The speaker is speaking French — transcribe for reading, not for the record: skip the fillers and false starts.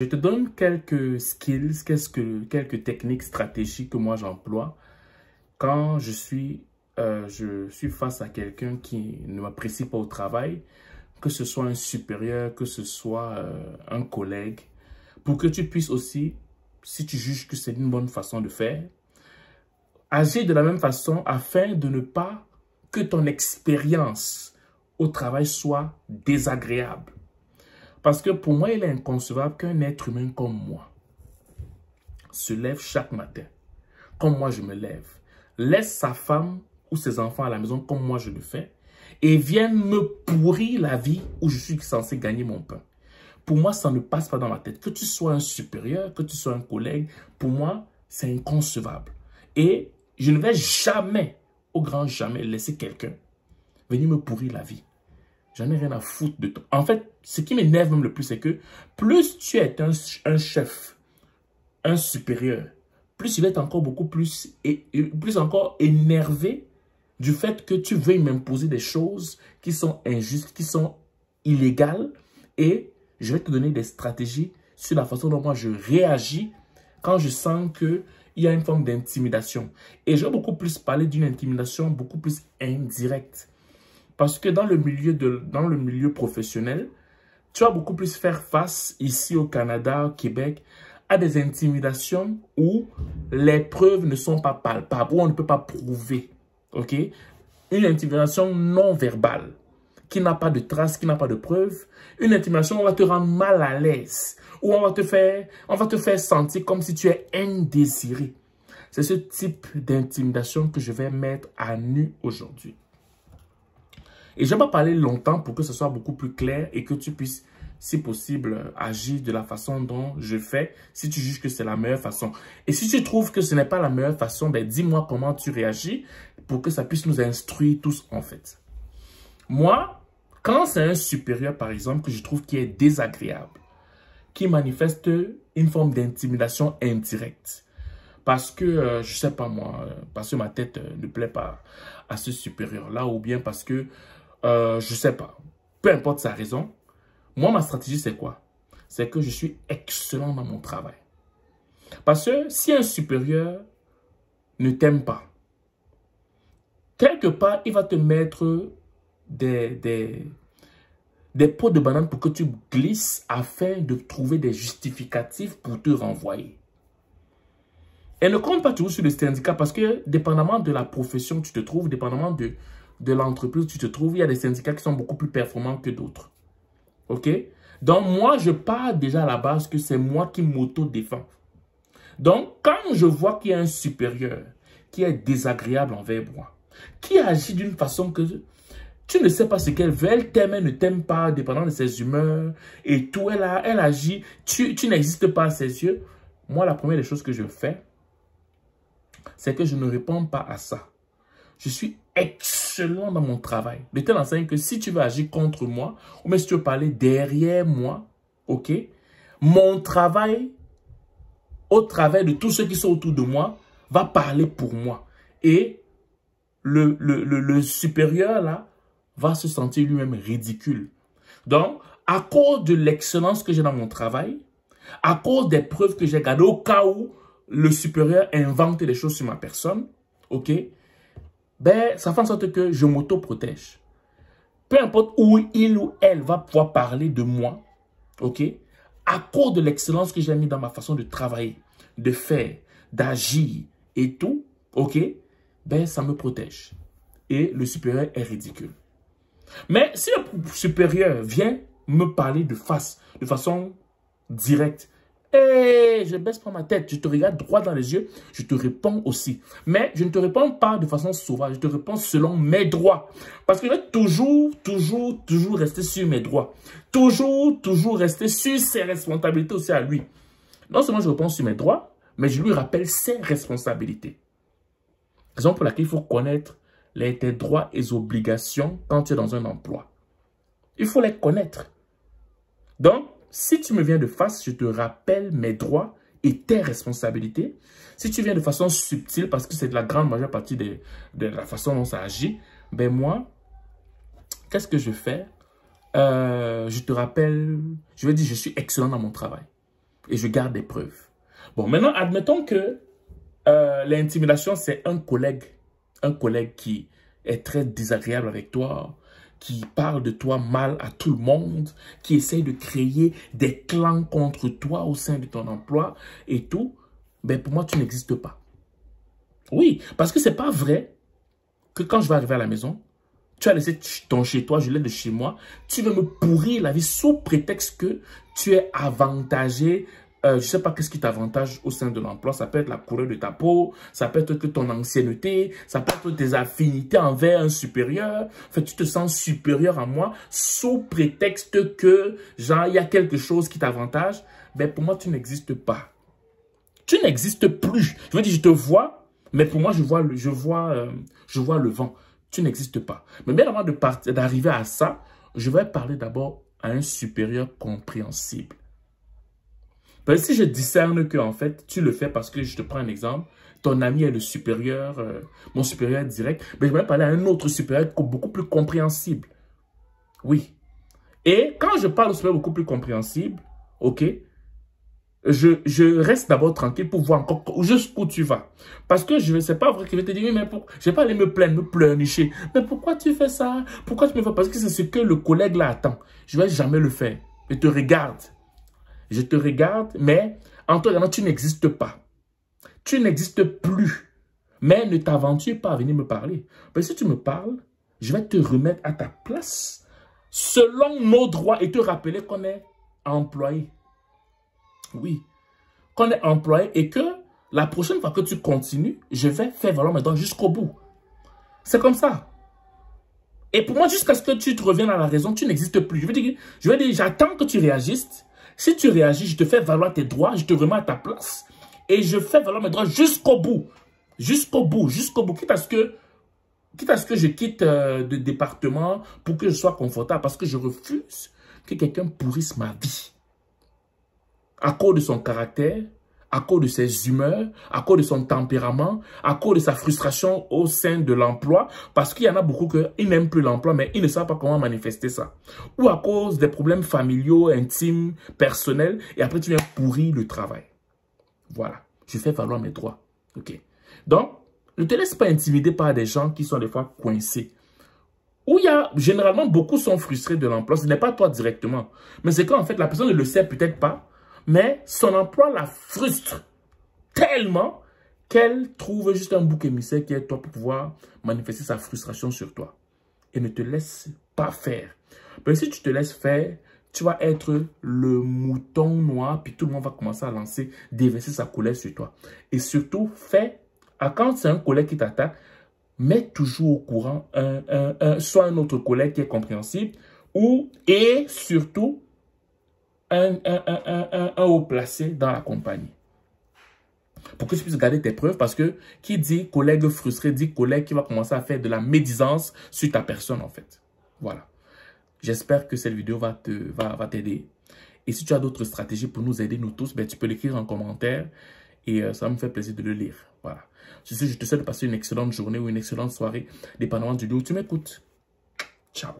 Je te donne quelques skills, quelques techniques stratégiques que moi j'emploie quand je suis face à quelqu'un qui ne m'apprécie pas au travail, que ce soit un supérieur, que ce soit un collègue, pour que tu puisses aussi, si tu juges que c'est une bonne façon de faire, agir de la même façon afin de ne pas que ton expérience au travail soit désagréable. Parce que pour moi, il est inconcevable qu'un être humain comme moi se lève chaque matin, comme moi je me lève, laisse sa femme ou ses enfants à la maison comme moi je le fais, et vienne me pourrir la vie où je suis censé gagner mon pain. Pour moi, ça ne passe pas dans ma tête. Que tu sois un supérieur, que tu sois un collègue, pour moi, c'est inconcevable. Et je ne vais jamais, au grand jamais, laisser quelqu'un venir me pourrir la vie. J'en ai rien à foutre de toi. En fait, ce qui m'énerve même le plus, c'est que plus tu es un chef, un supérieur, plus il va être encore beaucoup plus, plus encore énervé du fait que tu veuilles m'imposer des choses qui sont injustes, qui sont illégales. Et je vais te donner des stratégies sur la façon dont moi je réagis quand je sens qu'il y a une forme d'intimidation. Et je vais beaucoup plus parler d'une intimidation beaucoup plus indirecte. Parce que dans le milieu professionnel, tu vas beaucoup plus faire face ici au Canada, au Québec, à des intimidations où les preuves ne sont pas palpables, où on ne peut pas prouver. Ok? Une intimidation non verbale, qui n'a pas de traces, qui n'a pas de preuves. Une intimidation où on va te rendre mal à l'aise, où on va te faire sentir comme si tu es indésiré. C'est ce type d'intimidation que je vais mettre à nu aujourd'hui. Et je vais pas parler longtemps pour que ce soit beaucoup plus clair et que tu puisses, si possible, agir de la façon dont je fais, si tu juges que c'est la meilleure façon. Et si tu trouves que ce n'est pas la meilleure façon, ben dis-moi comment tu réagis pour que ça puisse nous instruire tous en fait. Moi, quand c'est un supérieur, par exemple, que je trouve qui est désagréable, qui manifeste une forme d'intimidation indirecte, parce que, je sais pas moi, parce que ma tête ne plaît pas à ce supérieur-là, ou bien parce que, je sais pas, peu importe sa raison, moi, ma stratégie, c'est quoi? C'est que je suis excellent dans mon travail. Parce que si un supérieur ne t'aime pas, quelque part, il va te mettre des pots de banane pour que tu glisses afin de trouver des justificatifs pour te renvoyer. Et ne compte pas toujours sur le syndicat parce que dépendamment de la profession que tu te trouves, dépendamment de l'entreprise où tu te trouves, il y a des syndicats qui sont beaucoup plus performants que d'autres. Ok? Donc moi, je pars déjà à la base que c'est moi qui m'auto-défends. Donc quand je vois qu'il y a un supérieur qui est désagréable envers moi, qui agit d'une façon que tu ne sais pas ce qu'elle veut, elle t'aime, elle ne t'aime pas, dépendant de ses humeurs et tout, elle agit, tu n'existes pas à ses yeux. Moi, la première des choses que je fais, c'est que je ne réponds pas à ça. Je suis excellent dans mon travail. De telle enseigne que si tu veux agir contre moi, ou même si tu veux parler derrière moi, ok, mon travail, au travers de tous ceux qui sont autour de moi, va parler pour moi. Et le supérieur, là, va se sentir lui-même ridicule. Donc, à cause de l'excellence que j'ai dans mon travail, à cause des preuves que j'ai gardées, au cas où le supérieur invente des choses sur ma personne, ok, ben, ça fait en sorte que je m'auto-protège. Peu importe où il ou elle va pouvoir parler de moi, ok, à cause de l'excellence que j'ai mis dans ma façon de travailler, de faire, d'agir et tout, ok, ben, ça me protège. Et le supérieur est ridicule. Mais si le supérieur vient me parler de face, de façon directe, et je baisse pas ma tête, je te regarde droit dans les yeux, je te réponds aussi. Mais je ne te réponds pas de façon sauvage, je te réponds selon mes droits. Parce que je vais toujours rester sur mes droits. Toujours rester sur ses responsabilités aussi à lui. Non seulement je réponds sur mes droits, mais je lui rappelle ses responsabilités. Raison pour laquelle il faut connaître tes droits et obligations quand tu es dans un emploi. Il faut les connaître. Donc, si tu me viens de face, je te rappelle mes droits et tes responsabilités. Si tu viens de façon subtile, parce que c'est de la grande majeure partie de la façon dont ça agit, ben moi, qu'est-ce que je fais? Je te rappelle, je vais dire, je suis excellent dans mon travail. Et je garde des preuves. Bon, maintenant, admettons que l'intimidation, c'est un collègue qui est très désagréable avec toi, qui parle de toi mal à tout le monde, qui essaye de créer des clans contre toi au sein de ton emploi et tout. Ben, pour moi, tu n'existes pas. Oui, parce que c'est pas vrai que quand je vais arriver à la maison, tu as laissé ton chez toi, je l'ai de chez moi, tu veux me pourrir la vie sous prétexte que tu es avantagé. Je ne sais pas qu'est-ce qui t'avantage au sein de l'emploi. Ça peut être la couleur de ta peau, ça peut être que ton ancienneté, ça peut être tes affinités envers un supérieur. En fait, tu te sens supérieur à moi sous prétexte que, genre, il y a quelque chose qui t'avantage. Ben, pour moi, tu n'existes pas. Tu n'existes plus. Je veux dire, je te vois, mais pour moi, je vois le vent. Tu n'existes pas. Mais bien avant d'arriver à ça, je vais parler d'abord à un supérieur compréhensible. Parce que si je discerne que, en fait, tu le fais parce que, je te prends un exemple, ton ami est le supérieur, mon supérieur direct, mais je vais parler à un autre supérieur beaucoup plus compréhensible. Oui. Et quand je parle au supérieur beaucoup plus compréhensible, ok, je reste d'abord tranquille pour voir encore jusqu'où tu vas. Parce que je ne sais pas vrai que je vais te dire, oui, mais je vais pas aller me plaindre, me pleurnicher. Mais pourquoi tu fais ça? Pourquoi tu me fais? Parce que c'est ce que le collègue là attend. Je ne vais jamais le faire. Je te regarde. Je te regarde, mais en toi, tu n'existes pas. Tu n'existes plus. Mais ne t'aventure pas à venir me parler. Parce que si tu me parles, je vais te remettre à ta place selon nos droits et te rappeler qu'on est employé. Oui, qu'on est employé et que la prochaine fois que tu continues, je vais faire valoir mes droits jusqu'au bout. C'est comme ça. Et pour moi, jusqu'à ce que tu te reviennes à la raison, tu n'existes plus. Je veux dire, j'attends que tu réagisses. Si tu réagis, je te fais valoir tes droits, je te remets à ta place. Et je fais valoir mes droits jusqu'au bout. Jusqu'au bout, jusqu'au bout. Quitte à ce que je quitte le département pour que je sois confortable. Parce que je refuse que quelqu'un pourrisse ma vie. À cause de son caractère, à cause de ses humeurs, à cause de son tempérament, à cause de sa frustration au sein de l'emploi, parce qu'il y en a beaucoup qui n'aiment plus l'emploi, mais ils ne savent pas comment manifester ça. Ou à cause des problèmes familiaux, intimes, personnels, et après tu viens pourrir le travail. Voilà, je fais valoir mes droits. Ok. Donc, ne te laisse pas intimider par des gens qui sont des fois coincés. Où il y a, généralement, beaucoup sont frustrés de l'emploi. Ce n'est pas toi directement, mais c'est qu'en fait, la personne ne le sait peut-être pas, mais son emploi la frustre tellement qu'elle trouve juste un bouc émissaire qui est toi pour pouvoir manifester sa frustration sur toi. Et ne te laisse pas faire. Parce que si tu te laisses faire, tu vas être le mouton noir, puis tout le monde va commencer à déverser sa colère sur toi. Et surtout, quand c'est un collègue qui t'attaque, mets toujours au courant soit un autre collègue qui est compréhensible, et surtout, un haut placé dans la compagnie. Pour que tu puisses garder tes preuves, parce que qui dit collègue frustré, dit collègue qui va commencer à faire de la médisance sur ta personne en fait. Voilà. J'espère que cette vidéo va t'aider. Et si tu as d'autres stratégies pour nous aider, nous tous, ben, tu peux l'écrire en commentaire et ça va me faire plaisir de le lire. Voilà. Je te souhaite de passer une excellente journée ou une excellente soirée, dépendamment du lieu où tu m'écoutes. Ciao.